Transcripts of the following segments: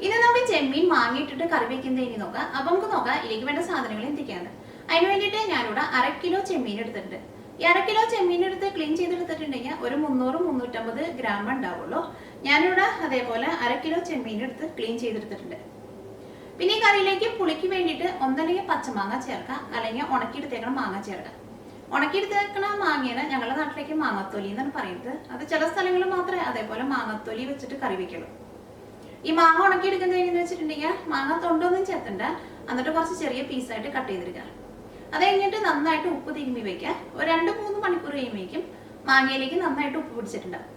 ഇനി നമുക്ക് ചെമ്മീൻ മാങ്ങിയിട്ടിട്ട് കറി വെക്കുന്നത് ഇനി നോക്കാം. അപ്പൊ നമുക്ക് നോക്കാം ഇതിലേക്ക് വേണ്ട സാധനങ്ങൾ എന്തൊക്കെയാണ്. അതിന് വേണ്ടിയിട്ട് ഞാനിവിടെ 1/2 കിലോ ചെമ്മീൻ എടുത്തിട്ടുണ്ട്. ഈ 1/2 കിലോ ചെമ്മീൻ എടുത്ത് ക്ലീൻ ചെയ്തെടുത്തിട്ടുണ്ടെങ്കിൽ ഒരു 300-350 ഗ്രാം ഉണ്ടാവുള്ളൂ. ഞാനിവിടെ അതേപോലെ 1/2 കിലോ ചെമ്മീൻ എടുത്ത് ക്ലീൻ ചെയ്തെടുത്തിട്ടുണ്ട്. പിന്നെ ഈ കറിയിലേക്ക് പുളിക്ക് വേണ്ടിയിട്ട് ഒന്നല്ലെങ്കിൽ പച്ചമാങ്ങ ചേർക്കാം, അല്ലെങ്കിൽ ഉണക്കിയെടുത്തേക്കണം മാങ്ങ ചേർക്കാം. ഉണക്കിയെടുത്തേക്കണ മാങ്ങയാണ് ഞങ്ങളുടെ നാട്ടിലേക്ക് മാങ്ങത്തൊലി എന്നാണ് പറയുന്നത്. അത് ചില സ്ഥലങ്ങളിൽ മാത്രമേ അതേപോലെ മാങ്ങത്തൊലി വെച്ചിട്ട് കറി വെക്കുള്ളൂ. ഈ മാങ്ങ ഉണക്കിയെടുക്കുന്നത് എങ്ങനെയെന്ന് വെച്ചിട്ടുണ്ടെങ്കിൽ മാങ്ങ തൊണ്ടൊന്നും ചേർത്തണ്ട, എന്നിട്ട് കുറച്ച് ചെറിയ പീസായിട്ട് കട്ട് ചെയ്തെടുക്കുക. അത് കഴിഞ്ഞിട്ട് നന്നായിട്ട് ഉപ്പ് തിരുമ്മി വെക്കുക. ഒരു 2-3 മണിക്കൂർ കഴിയുമ്പോഴേക്കും മാങ്ങയിലേക്ക് നന്നായിട്ട് ഉപ്പ് പിടിച്ചിട്ടുണ്ടാവും.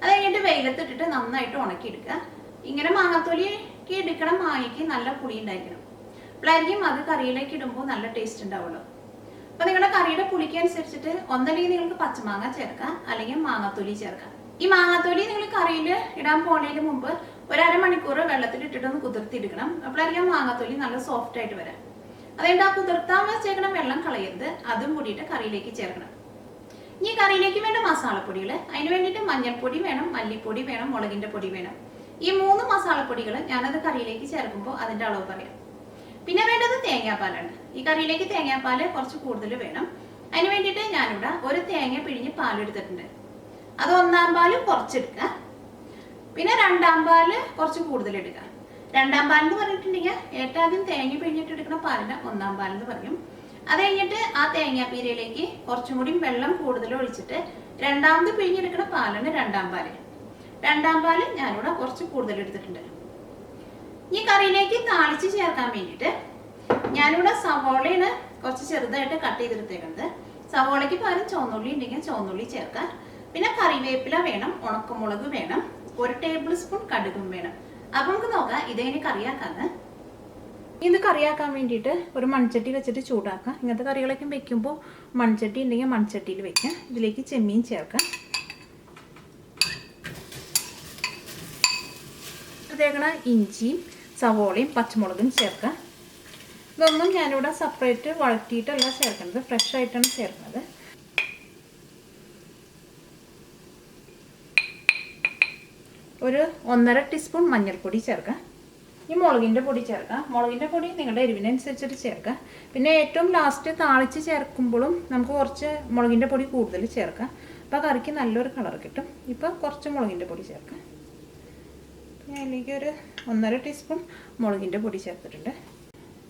അത് കഴിഞ്ഞിട്ട് വെയിലത്തിട്ടിട്ട് നന്നായിട്ട് ഉണക്കിയെടുക്കുക. ഇങ്ങനെ മാങ്ങത്തൊലിക്ക് എടുക്കണം മാങ്ങയ്ക്ക് നല്ല പുളി ഉണ്ടായിരിക്കണം. അപ്പോഴായിരിക്കും അത് കറിയിലേക്ക് ഇടുമ്പോൾ നല്ല ടേസ്റ്റ് ഉണ്ടാവുള്ളൂ. അപ്പൊ നിങ്ങളുടെ കറിയുടെ പുളിക്ക് അനുസരിച്ചിട്ട് ഒന്നല്ലെങ്കിൽ നിങ്ങൾക്ക് പച്ചമാങ്ങ ചേർക്കാം, അല്ലെങ്കിൽ മാങ്ങത്തൊലി ചേർക്കാം. ഈ മാങ്ങാത്തൊലി നിങ്ങൾ കറിയിൽ ഇടാൻ പോണതിന് മുമ്പ് ഒരു 1/2 മണിക്കൂർ വെള്ളത്തിൽ ഇട്ടിട്ടൊന്ന് കുതിർത്തിയെടുക്കണം. അപ്പോഴായിരിക്കും മാങ്ങാത്തൊലി നല്ല സോഫ്റ്റ് ആയിട്ട് വരാം. അതുകൊണ്ട് ആ കുതിർത്താൻ വെച്ചേക്കണം വെള്ളം കളയരുത്, അതും കൂടിയിട്ട് കറിയിലേക്ക് ചേർക്കണം. ഇനി കറിയിലേക്ക് വേണ്ട മസാലപ്പൊടികൾ, അതിന് വേണ്ടിയിട്ട് മഞ്ഞൾപ്പൊടി വേണം, മല്ലിപ്പൊടി വേണം, മുളകിന്റെ പൊടി വേണം. ഈ 3 മസാലപ്പൊടികൾ ഞാനത് കറിയിലേക്ക് ചേർക്കുമ്പോൾ അതിന്റെ അളവ് പറയാം. പിന്നെ വേണ്ടത് തേങ്ങാപ്പാലാണ്. ഈ കറിയിലേക്ക് തേങ്ങാപ്പാല് കുറച്ച് കൂടുതൽ വേണം. അതിന് വേണ്ടിയിട്ട് ഞാനിവിടെ ഒരു തേങ്ങ പിഴിഞ്ഞ് പാലെടുത്തിട്ടുണ്ട്. അത് 1-ാം പാല് കുറച്ചെടുക്കുക. പിന്നെ 2-ാം പാല് കുറച്ച് കൂടുതൽ എടുക്കുക. 2-ാം പാലെന്ന് പറഞ്ഞിട്ടുണ്ടെങ്കിൽ ഏറ്റവും ആദ്യം തേങ്ങ പിഴിഞ്ഞിട്ട് എടുക്കുന്ന പാലിന് 1-ാം പാലെന്ന് പറയും. അത് കഴിഞ്ഞിട്ട് ആ തേങ്ങാപ്പീരയിലേക്ക് കുറച്ചും കൂടി വെള്ളം കൂടുതൽ ഒഴിച്ചിട്ട് 2-ാമത് പിഴിഞ്ഞെടുക്കുന്ന പാലാണ് 2-ാം പാല്. 2-ാം പാല് ഞാനിവിടെ കുറച്ച് കൂടുതൽ എടുത്തിട്ടുണ്ട്. ഈ കറിയിലേക്ക് താളിച്ച് ചേർക്കാൻ വേണ്ടിയിട്ട് ഞാനിവിടെ സവോളയാണ് കുറച്ച് ചെറുതായിട്ട് കട്ട് ചെയ്തെടുത്തേക്കുന്നത്. സവോളയ്ക്ക് പകരം ചുവന്നുള്ളി ഉണ്ടെങ്കിൽ ചുവന്നുള്ളി ചേർക്കാം. പിന്നെ കറിവേപ്പില വേണം, ഉണക്കമുളക് വേണം, 1 ടേബിൾ സ്പൂൺ കടുകും വേണം. അപ്പൊ നമുക്ക് നോക്കാം ഇതെങ്ങനെ കറിയാക്കാന്ന്. ഇത് കറിയാക്കാൻ വേണ്ടിയിട്ട് ഒരു മൺചട്ടി വെച്ചിട്ട് ചൂടാക്കാം. ഇങ്ങനത്തെ കറികളൊക്കെ വെക്കുമ്പോൾ മൺചട്ടി ഉണ്ടെങ്കിൽ മൺചട്ടിയിൽ വെക്കാം. ഇതിലേക്ക് ചെമ്മീൻ ചേർക്കാം. അതേക്കണ ഇഞ്ചിയും സവോളയും പച്ചമുളകും ചേർക്കാം. ഇതൊന്നും ഞാനിവിടെ സെപ്പറേറ്റ് വഴറ്റിയിട്ടല്ല ചേർക്കുന്നത്, ഫ്രഷ് ആയിട്ടാണ് ചേർക്കുന്നത്. ഒരു 1.5 ടീസ്പൂൺ മഞ്ഞൾപ്പൊടി ചേർക്കാം. ഈ മുളകിൻ്റെ പൊടി ചേർക്കാം. മുളകിൻ്റെ പൊടി നിങ്ങളുടെ എരിവിനനുസരിച്ചിട്ട് ചേർക്കാം. പിന്നെ ഏറ്റവും ലാസ്റ്റ് താളിച്ച് ചേർക്കുമ്പോഴും നമുക്ക് കുറച്ച് മുളകിൻ്റെ പൊടി കൂടുതൽ ചേർക്കാം. അപ്പോൾ കറിക്ക് നല്ലൊരു കളർ കിട്ടും. ഇപ്പോൾ കുറച്ച് മുളകിൻ്റെ പൊടി ചേർക്കാം. അതിലേക്ക് ഒരു 1.5 ടീസ്പൂൺ മുളകിൻ്റെ പൊടി ചേർത്തിട്ടുണ്ട്.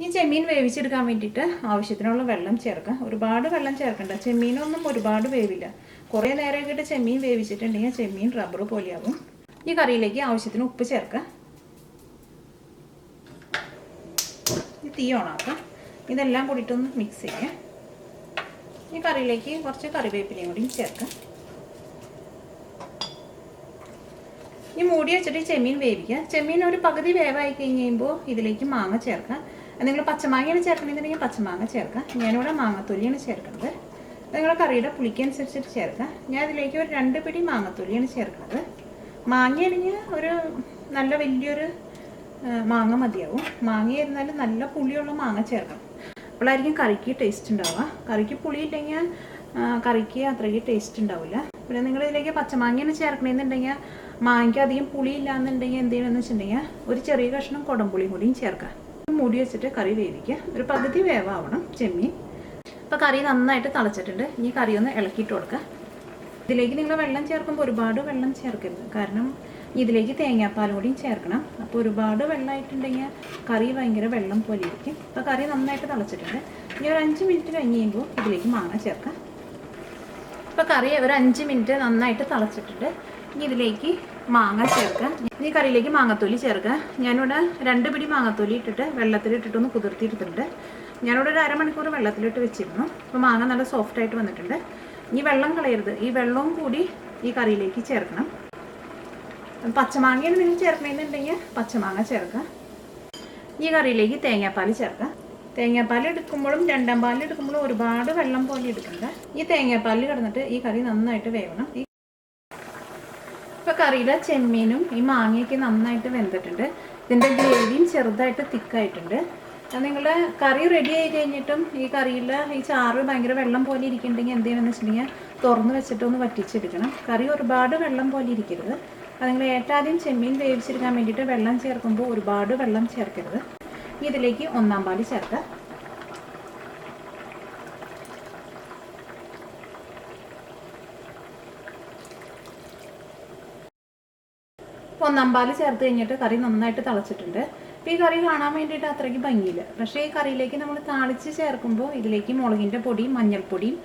ഈ ചെമ്മീൻ വേവിച്ചെടുക്കാൻ വേണ്ടിയിട്ട് ആവശ്യത്തിനുള്ള വെള്ളം ചേർക്കാം. ഒരുപാട് വെള്ളം ചേർക്കണ്ട, ചെമ്മീനൊന്നും ഒരുപാട് വേവില്ല. കുറേ നേരമായിട്ട് ചെമ്മീൻ വേവിച്ചിട്ടുണ്ടെങ്കിൽ ചെമ്മീൻ റബ്ബർ പോലെയാകും. ഈ കറിയിലേക്ക് ആവശ്യത്തിന് ഉപ്പ് ചേർക്കാം. ഈ തീ ഓണാക്കാം. ഇതെല്ലാം കൂടിയിട്ടൊന്ന് മിക്സ് ചെയ്യാം. ഈ കറിയിലേക്ക് കുറച്ച് കറിവേപ്പിലയും കൂടി ചേർക്കാം. ഈ മൂടി വെച്ചിട്ട് ചെമ്മീൻ വേവിക്കുക. ചെമ്മീൻ ഒരു പകുതി വേവായി കഴിഞ്ഞ് കഴിയുമ്പോൾ ഇതിലേക്ക് മാങ്ങ ചേർക്കാം. നിങ്ങൾ പച്ചമാങ്ങയാണ് ചേർക്കണമെന്നുണ്ടെങ്കിൽ പച്ചമാങ്ങ ചേർക്കാം. ഞാനിവിടെ മാങ്ങത്തൊലിയാണ് ചേർക്കുന്നത്. നിങ്ങളുടെ കറിയുടെ പുളിക്കനുസരിച്ചിട്ട് ചേർക്കാം. ഞാൻ ഇതിലേക്ക് ഒരു 2 പിടി മാങ്ങത്തൊലിയാണ് ചേർക്കുന്നത്. മാങ്ങയാണെങ്കിൽ ഒരു നല്ല വലിയൊരു മാങ്ങ മതിയാവും. മാങ്ങയായിരുന്നാലും നല്ല പുളിയുള്ള മാങ്ങ ചേർക്കണം. അപ്പോഴായിരിക്കും കറിക്ക് ടേസ്റ്റ് ഉണ്ടാവുക. കറിക്ക് പുളി ഇല്ലെങ്കിൽ കറിക്ക് അത്രയ്ക്ക് ടേസ്റ്റ് ഉണ്ടാവില്ല. പിന്നെ നിങ്ങൾ ഇതിലേക്ക് പച്ചമാങ്ങയാണ് ചേർക്കണമെന്നുണ്ടെങ്കിൽ മാങ്ങയ്ക്ക് അധികം പുളി ഇല്ലാന്നുണ്ടെങ്കിൽ എന്ത് ചെയ്യണമെന്ന് വെച്ചിട്ടുണ്ടെങ്കിൽ ഒരു ചെറിയ കഷ്ണം കുടംപുളിയും കൂടിയും ചേർക്കാം. മൂടി വെച്ചിട്ട് കറി വേവിക്കുക. ഒരു പകുതി വേവാവണം ചെമ്മീൻ. അപ്പോൾ കറി നന്നായിട്ട് തിളച്ചിട്ടുണ്ട്. ഈ കറി ഒന്ന് ഇളക്കിയിട്ട് കൊടുക്കുക. ഇതിലേക്ക് നിങ്ങൾ വെള്ളം ചേർക്കുമ്പോൾ ഒരുപാട് വെള്ളം ചേർക്കരുത്. കാരണം ഇതിലേക്ക് തേങ്ങാപ്പാൽ കൂടിയും ചേർക്കണം. അപ്പോൾ ഒരുപാട് വെള്ളമായിട്ടുണ്ടെങ്കിൽ കറി ഭയങ്കര വെള്ളം പോലെ ഇരിക്കും. അപ്പോൾ കറി നന്നായിട്ട് തിളച്ചിട്ടുണ്ട്. ഇനി ഒരു 5 മിനിറ്റ് കഴിഞ്ഞ് കഴിയുമ്പോൾ ഇതിലേക്ക് മാങ്ങ ചേർക്കാം. ഇപ്പോൾ കറി ഒരു 5 മിനിറ്റ് നന്നായിട്ട് തിളച്ചിട്ടുണ്ട്. ഇനി ഇതിലേക്ക് മാങ്ങ ചേർക്കാം. ഈ കറിയിലേക്ക് മാങ്ങത്തൊലി ചേർക്കാം. ഞാനിവിടെ 2 പിടി മാങ്ങത്തൊലി ഇട്ടിട്ട് വെള്ളത്തിലിട്ടിട്ടൊന്ന് കുതിർത്തിയിട്ടുണ്ട്. ഞാനിവിടെ ഒരു 1/2 മണിക്കൂർ വെള്ളത്തിലിട്ട് വെച്ചിരുന്നു. അപ്പോൾ മാങ്ങ നല്ല സോഫ്റ്റായിട്ട് വന്നിട്ടുണ്ട്. ഈ വെള്ളം കളയരുത്. ഈ വെള്ളവും കൂടി ഈ കറിയിലേക്ക് ചേർക്കണം. പച്ചമാങ്ങയാണ് നിങ്ങൾ ചേർക്കണമെന്നുണ്ടെങ്കിൽ പച്ചമാങ്ങ ചേർക്കാം. ഈ കറിയിലേക്ക് തേങ്ങാപ്പാൽ ചേർക്കാം. തേങ്ങാപ്പാൽ എടുക്കുമ്പോഴും 2-ാം പാൽ എടുക്കുമ്പോഴും ഒരുപാട് വെള്ളം പോലെ എടുക്കണ്ട. ഈ തേങ്ങാപ്പാലിൽ കിടന്നിട്ട് ഈ കറി നന്നായിട്ട് വേവണം. ഇപ്പോൾ കറിയിലെ ചെമ്മീനും ഈ മാങ്ങയൊക്കെ നന്നായിട്ട് വെന്തിട്ടുണ്ട്. ഇതിൻ്റെ ഗ്രേവിയും ചെറുതായിട്ട് തിക്കായിട്ടുണ്ട്. നിങ്ങളുടെ കറി റെഡി ആയി കഴിഞ്ഞിട്ടും ഈ കറിയിൽ ഈ ചാറ് ഭയങ്കര വെള്ളം പോലെ ഇരിക്കുന്നുണ്ടെങ്കിൽ എന്ത് ചെയ്യണമെന്ന് വെച്ചിട്ടുണ്ടെങ്കിൽ തുറന്ന് വെച്ചിട്ടൊന്ന് വറ്റിച്ചെടുക്കണം. കറി ഒരുപാട് വെള്ളം പോലെ ഇരിക്കരുത്. അത് നിങ്ങൾ ഏറ്റാദ്യം ചെമ്മീൻ വേവിച്ചെടുക്കാൻ വേണ്ടിയിട്ട് വെള്ളം ചേർക്കുമ്പോൾ ഒരുപാട് വെള്ളം ചേർക്കരുത്. ഇതിലേക്ക് 1 പാല് ചേർക്കുക. 1 പാല് ചേർത്ത് കഴിഞ്ഞിട്ട് കറി നന്നായിട്ട് തിളച്ചിട്ടുണ്ട്. അപ്പോൾ ഈ കറി കാണാൻ വേണ്ടിയിട്ട് അത്രയ്ക്ക് ഭംഗിയില്ല. പക്ഷേ ഈ കറിയിലേക്ക് നമ്മൾ താളിച്ച് ചേർക്കുമ്പോൾ ഇതിലേക്ക് മുളകിൻ്റെ പൊടിയും മഞ്ഞൾപ്പൊടിയും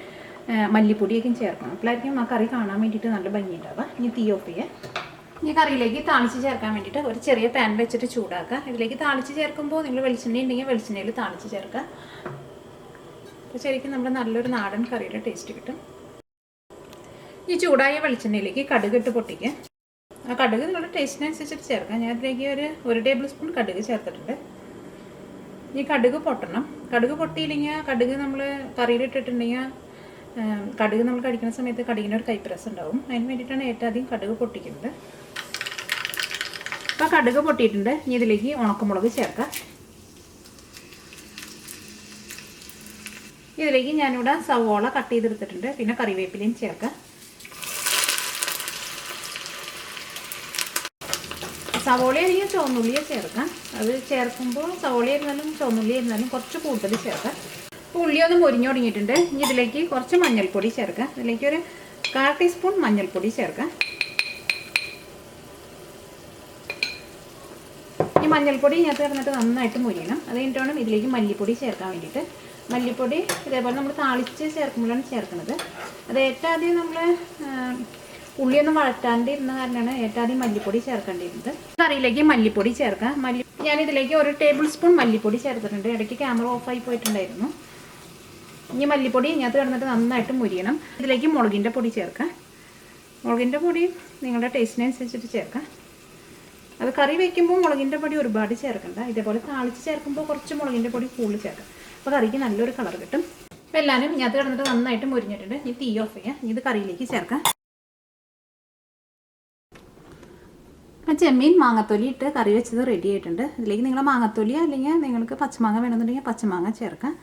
മല്ലിപ്പൊടിയൊക്കെ ചേർക്കണം. അപ്പോഴായിരിക്കും ആ കറി കാണാൻ വേണ്ടിയിട്ട് നല്ല ഭംഗിയുണ്ടാവുക. ഇനി തീ ഓഫ് ചെയ്യുക. ഈ കറിയിലേക്ക് താളിച്ച് ചേർക്കാൻ വേണ്ടിയിട്ട് ഒരു ചെറിയ പാൻ വെച്ചിട്ട് ചൂടാക്കുക. ഇതിലേക്ക് താളിച്ച് ചേർക്കുമ്പോൾ നിങ്ങൾ വെളിച്ചെണ്ണ ഉണ്ടെങ്കിൽ വെളിച്ചെണ്ണയിൽ താളിച്ച് ചേർക്കുക. അപ്പോൾ ശരിക്കും നമ്മുടെ നല്ലൊരു നാടൻ കറിയുടെ ടേസ്റ്റ് കിട്ടും. ഈ ചൂടായ വെളിച്ചെണ്ണയിലേക്ക് കടുക് ഇട്ട് പൊട്ടിക്കുക. ആ കടുക് നിങ്ങളുടെ ടേസ്റ്റിനനുസരിച്ചിട്ട് ചേർക്കാം. ഞാൻ ഇതിലേക്ക് ഒരു ടേബിൾ സ്പൂൺ കടുക് ചേർത്തിട്ടുണ്ട്. ഈ കടുക് പൊട്ടണം. കടുക് പൊട്ടിയില്ലെങ്കിൽ കടുക് നമ്മൾ കറിയിലിട്ടിട്ടുണ്ടെങ്കിൽ കടുക് നമ്മൾ കഴിക്കുന്ന സമയത്ത് കടുകിനൊരു കൈപ്രസ് ഉണ്ടാവും. അതിന് വേണ്ടിയിട്ടാണ് ഏറ്റവും ആദ്യം കടുക് പൊട്ടിക്കുന്നത്. അപ്പോൾ കടുക് പൊട്ടിയിട്ടുണ്ട്. ഇനി ഇതിലേക്ക് ഉണക്കമുളക് ചേർക്കാം. ഇതിലേക്ക് ഞാനിവിടെ സവോള കട്ട് ചെയ്തെടുത്തിട്ടുണ്ട്. പിന്നെ കറിവേപ്പിലയും ചേർക്കാം. സവോള അല്ലെങ്കിൽ ചുവന്നുള്ളിയെ ചേർക്കാം. അത് ചേർക്കുമ്പോൾ സവോള ആയിരുന്നാലും ചുവന്നുള്ളി ആയിരുന്നാലും കുറച്ച് കൂടുതൽ ചേർക്കാം. അപ്പോൾ ഉള്ളി ഒന്ന് മുരിഞ്ഞു തുടങ്ങിയിട്ടുണ്ട്. ഇനി ഇതിലേക്ക് കുറച്ച് മഞ്ഞൾപ്പൊടി ചേർക്കാം. ഇതിലേക്ക് ഒരു 1/4 ടീസ്പൂൺ മഞ്ഞൾപ്പൊടി ചേർക്കാം. ഈ മഞ്ഞൾപ്പൊടി ഇതിനകത്ത് കിടന്നിട്ട് നന്നായിട്ട് മുരിയണം. അത് കഴിഞ്ഞിട്ട് വേണം ഇതിലേക്ക് മല്ലിപ്പൊടി ചേർക്കാൻ വേണ്ടിയിട്ട്. മല്ലിപ്പൊടി ഇതേപോലെ നമ്മൾ താളിച്ച് ചേർക്കുമ്പോഴാണ് ചേർക്കുന്നത്. അത് ഏറ്റവും ആദ്യം നമ്മൾ ഉള്ളിയൊന്നും വഴറ്റാണ്ടിരുന്ന കാരണമാണ് ഏറ്റവും ആദ്യം മല്ലിപ്പൊടി ചേർക്കേണ്ടിയിരുന്നത്. കറിയിലേക്ക് മല്ലിപ്പൊടി ചേർക്കാം. ഞാനിതിലേക്ക് 1 ടേബിൾ സ്പൂൺ മല്ലിപ്പൊടി ചേർത്തിട്ടുണ്ട്. ഇടയ്ക്ക് ക്യാമറ ഓഫായി പോയിട്ടുണ്ടായിരുന്നു. ഇനി മല്ലിപ്പൊടി ഇതിനകത്ത് കിടന്നിട്ട് നന്നായിട്ട് മുരിയണം. ഇതിലേക്ക് മുളകിൻ്റെ പൊടി ചേർക്കാം. മുളകിൻ്റെ പൊടി നിങ്ങളുടെ ടേസ്റ്റിനനുസരിച്ചിട്ട് ചേർക്കാം. അത് കറി വയ്ക്കുമ്പോൾ മുളകിൻ്റെ പൊടി ഒരുപാട് ചേർക്കണ്ട. ഇതേപോലെ താളിച്ച് ചേർക്കുമ്പോൾ കുറച്ച് മുളകിൻ്റെ പൊടി കൂടുതൽ ചേർക്കാം. അപ്പോൾ കറിക്ക് നല്ലൊരു കളർ കിട്ടും. അപ്പോൾ എല്ലാവരും ഇതിനകത്ത് കിടന്നിട്ട് നന്നായിട്ട് മുരിഞ്ഞിട്ടുണ്ട്. ഇനി തീ ഓഫ് ചെയ്യാം. ഇത് കറിയിലേക്ക് ചേർക്കാം. ചെമ്മീൻ മാങ്ങത്തൊലി ഇട്ട് കറി വെച്ചത് റെഡി ആയിട്ടുണ്ട്. ഇതിലേക്ക് നിങ്ങൾ മാങ്ങത്തൊലി അല്ലെങ്കിൽ നിങ്ങൾക്ക് പച്ചമാങ്ങ വേണമെന്നുണ്ടെങ്കിൽ പച്ചമാങ്ങ ചേർക്കാം.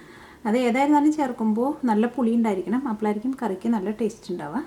അത് ഏതായിരുന്നാലും ചേർക്കുമ്പോൾ നല്ല പുളി ഉണ്ടായിരിക്കണം. അപ്പോഴായിരിക്കും കറിക്ക് നല്ല ടേസ്റ്റ് ഉണ്ടാവുക.